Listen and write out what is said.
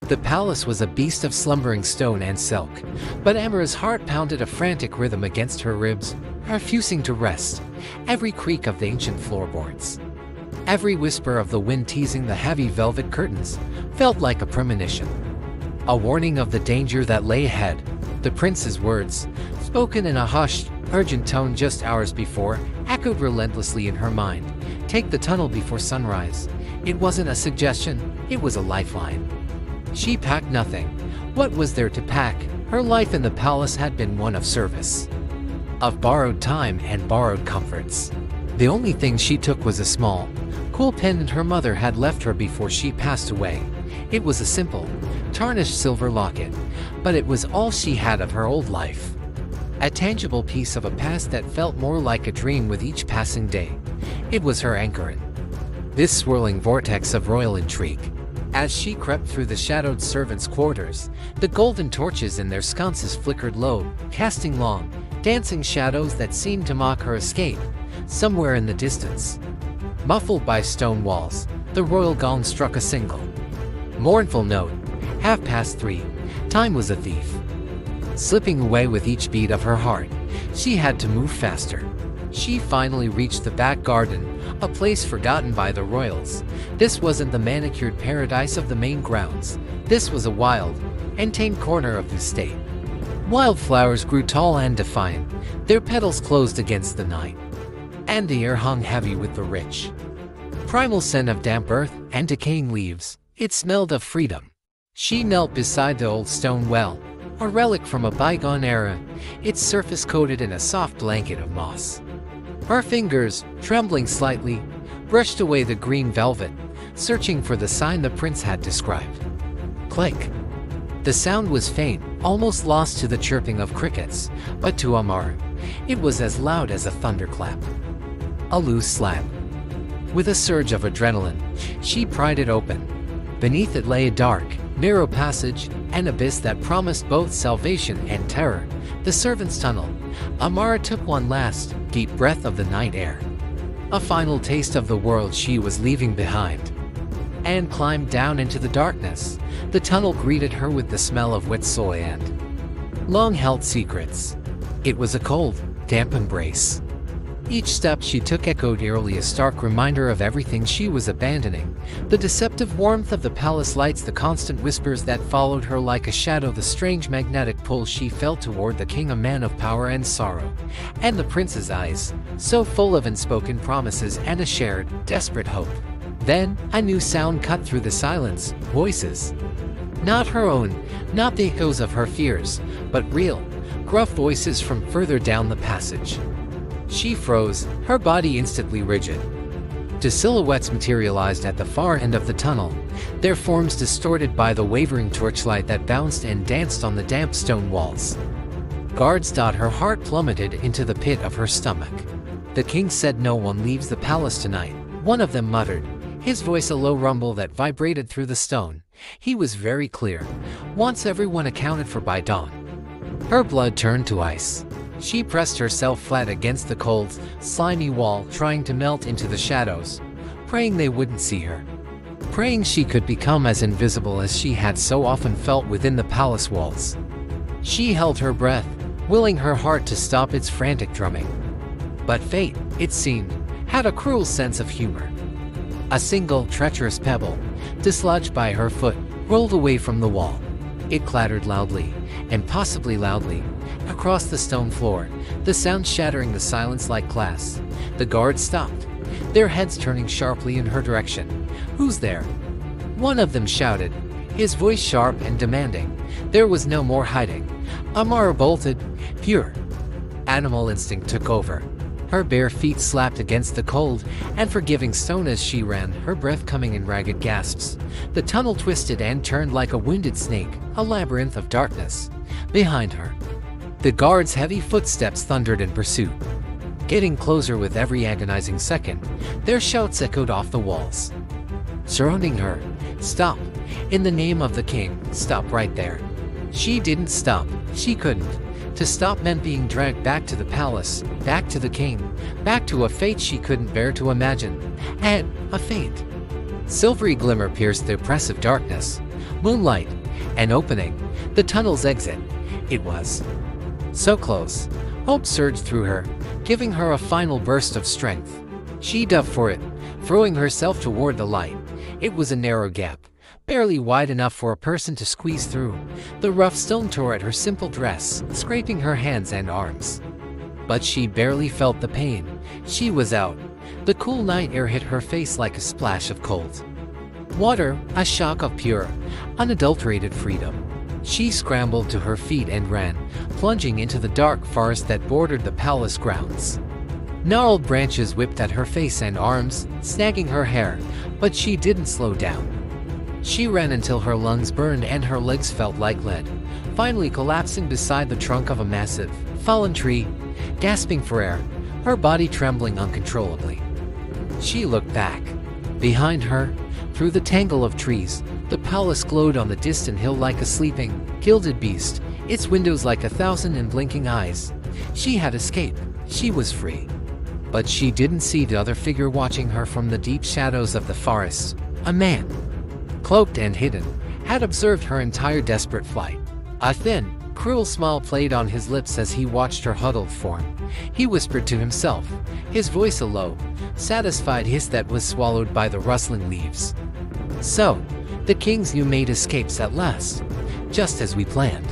The palace was a beast of slumbering stone and silk, but Amara's heart pounded a frantic rhythm against her ribs, refusing to rest. Every creak of the ancient floorboards, every whisper of the wind teasing the heavy velvet curtains, felt like a premonition, a warning of the danger that lay ahead. The prince's words, spoken in a hushed, urgent tone just hours before, echoed relentlessly in her mind. Take the tunnel before sunrise. It wasn't a suggestion, it was a lifeline. She packed nothing. What was there to pack? Her life in the palace had been one of service, of borrowed time and borrowed comforts. The only thing she took was a small, cool pendant her mother had left her before she passed away. It was a simple, tarnished silver locket, but it was all she had of her old life. A tangible piece of a past that felt more like a dream with each passing day. It was her anchor in this swirling vortex of royal intrigue. As she crept through the shadowed servants' quarters, the golden torches in their sconces flickered low, casting long, dancing shadows that seemed to mock her escape. Somewhere in the distance, muffled by stone walls, the royal gong struck a single, mournful note. 3:30. Time was a thief, slipping away with each beat of her heart. She had to move faster. She finally reached the back garden, a place forgotten by the royals. This wasn't the manicured paradise of the main grounds. This was a wild and tame corner of the estate. Wildflowers grew tall and defiant, their petals closed against the night, and the air hung heavy with the rich, primal scent of damp earth and decaying leaves. It smelled of freedom. She knelt beside the old stone well, a relic from a bygone era, its surface coated in a soft blanket of moss. Her fingers, trembling slightly, brushed away the green velvet, searching for the sign the prince had described. Click. The sound was faint, almost lost to the chirping of crickets, but to Amara, it was as loud as a thunderclap. A loose slab. With a surge of adrenaline, she pried it open. Beneath it lay a dark, narrow passage, an abyss that promised both salvation and terror. The servants' tunnel. Amara took one last, deep breath of the night air, a final taste of the world she was leaving behind, and climbed down into the darkness. The tunnel greeted her with the smell of wet soil and long-held secrets. It was a cold, damp embrace. Each step she took echoed eerily, a stark reminder of everything she was abandoning. The deceptive warmth of the palace lights, the constant whispers that followed her like a shadow, the strange magnetic pull she felt toward the king, a man of power and sorrow, and the prince's eyes, so full of unspoken promises and a shared, desperate hope. Then, a new sound cut through the silence, voices. Not her own, not the echoes of her fears, but real, gruff voices from further down the passage. She froze, her body instantly rigid. Two silhouettes materialized at the far end of the tunnel, their forms distorted by the wavering torchlight that bounced and danced on the damp stone walls. Guards. Her heart plummeted into the pit of her stomach. The king said no one leaves the palace tonight, one of them muttered, his voice a low rumble that vibrated through the stone. He was very clear. Once everyone accounted for by dawn. Her blood turned to ice. She pressed herself flat against the cold, slimy wall, trying to melt into the shadows, praying they wouldn't see her, praying she could become as invisible as she had so often felt within the palace walls. She held her breath, willing her heart to stop its frantic drumming. But fate, it seemed, had a cruel sense of humor. A single, treacherous pebble, dislodged by her foot, rolled away from the wall. It clattered loudly, and possibly loudly, across the stone floor, the sound shattering the silence like glass. The guards stopped, their heads turning sharply in her direction. "Who's there?" one of them shouted, his voice sharp and demanding. There was no more hiding. Amara bolted. Pure animal instinct took over. Her bare feet slapped against the cold and forgiving stone as she ran, her breath coming in ragged gasps. The tunnel twisted and turned like a wounded snake, a labyrinth of darkness. Behind her, the guards' heavy footsteps thundered in pursuit, getting closer with every agonizing second. Their shouts echoed off the walls, surrounding her. "Stop! In the name of the king, stop right there!" She didn't stop. She couldn't. To stop meant being dragged back to the palace, back to the king, back to a fate she couldn't bear to imagine. And a faint silvery glimmer pierced the oppressive darkness. Moonlight, An opening, the tunnel's exit. It was so close. Hope surged through her, giving her a final burst of strength. She dove for it, throwing herself toward the light. It was a narrow gap, barely wide enough for a person to squeeze through. The rough stone tore at her simple dress, scraping her hands and arms. But she barely felt the pain. She was out. The cool night air hit her face like a splash of cold water, a shock of pure, unadulterated freedom. She scrambled to her feet and ran, plunging into the dark forest that bordered the palace grounds. Gnarled branches whipped at her face and arms, snagging her hair, but she didn't slow down. She ran until her lungs burned and her legs felt like lead, finally collapsing beside the trunk of a massive, fallen tree, gasping for air, her body trembling uncontrollably. She looked back. Behind her, through the tangle of trees, the palace glowed on the distant hill like a sleeping, gilded beast, its windows like 1,000 unblinking eyes. She had escaped. She was free. But she didn't see the other figure watching her from the deep shadows of the forest. A man, cloaked and hidden, had observed her entire desperate flight. A thin, cruel smile played on his lips as he watched her huddled form. He whispered to himself, his voice a low, satisfied hiss that was swallowed by the rustling leaves. So, the king's new maid escapes at last, just as we planned.